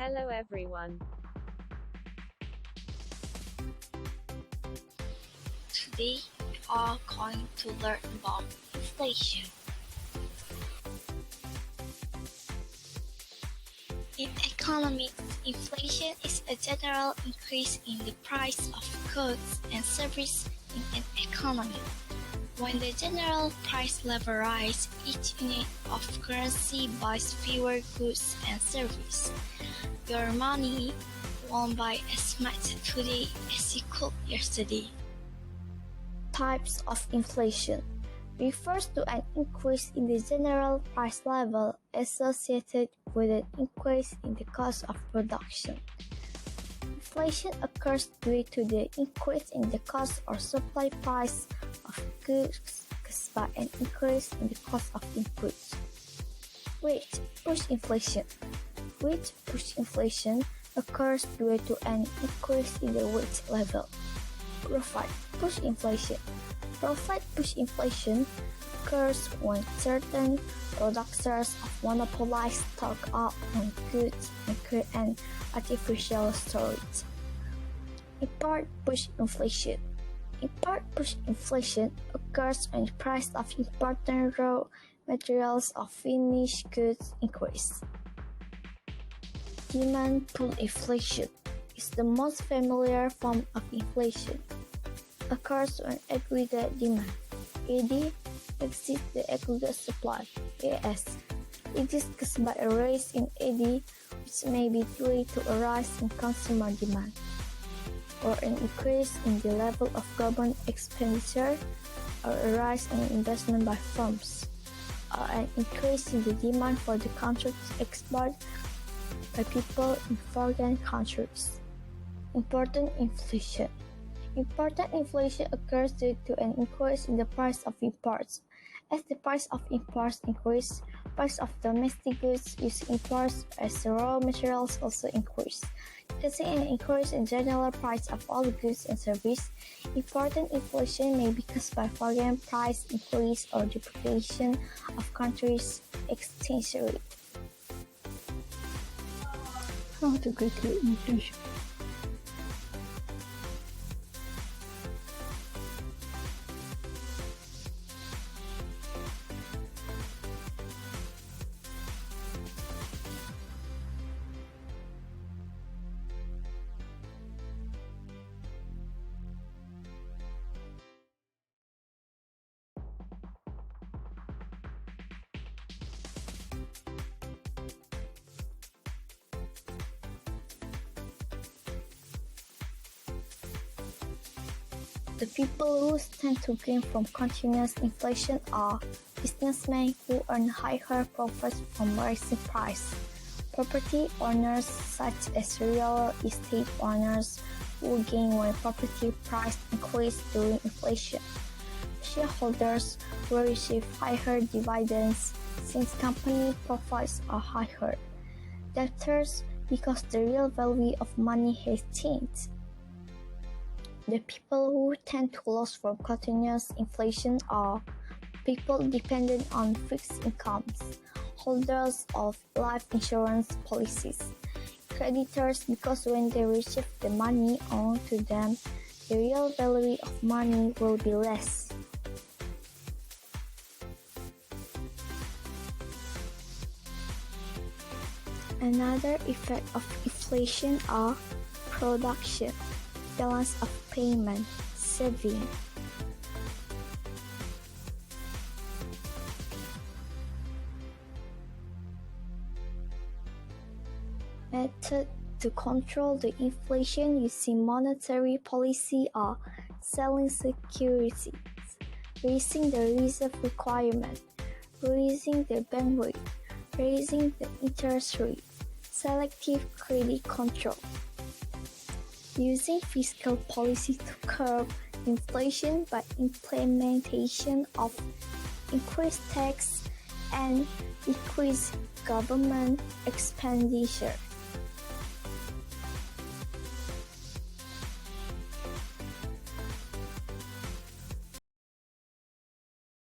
Hello everyone. Today we are going to learn about inflation. In economics, inflation is a general increase in the price of goods and services in an economy. When the general price level rises, each unit of currency buys fewer goods and services. Your money won't buy as much today as you could yesterday. Types of inflation refers to an increase in the general price level associated with an increase in the cost of production. Inflation occurs due to the increase in the cost or supply price of goods caused by an increase in the cost of inputs. Wage push inflation. Wage push inflation occurs due to an increase in the wage level. Profit push inflation. Profit push inflation occurs when certain producers of monopolized stock up on goods and create an artificial storage. Import push inflation. Import push inflation occurs when the price of important raw materials or finished goods increase. Demand pull inflation is the most familiar form of inflation. Occurs when aggregate demand (AD) exceeds the aggregate supply (AS). It is caused by a rise in AD, which may be due to a rise in consumer demand, or an increase in the level of government expenditure, or a rise in investment by firms, or an increase in the demand for the country's export by people in foreign countries. Important inflation. Important inflation occurs due to an increase in the price of imports. As the price of imports increase, price of domestic goods used in imports as raw materials also increase. Causing an increase in general price of all goods and services. Important inflation may be caused by foreign price increase or depreciation of country's exchange rate. How to calculate inflation? The people who stand to gain from continuous inflation are businessmen who earn higher profits from rising price, property owners such as real estate owners who gain when property price increase during inflation, shareholders who receive higher dividends since company profits are higher, debtors because the real value of money has changed. The people who tend to lose from continuous inflation are people dependent on fixed incomes, holders of life insurance policies, creditors because when they receive the money owed to them, the real value of money will be less. Another effect of inflation are production, balance of payment, saving. Method to control the inflation using monetary policy are selling securities, raising the reserve requirement, raising the bank rate, raising the interest rate, selective credit control. Using fiscal policy to curb inflation by implementation of increased tax and decreased government expenditure.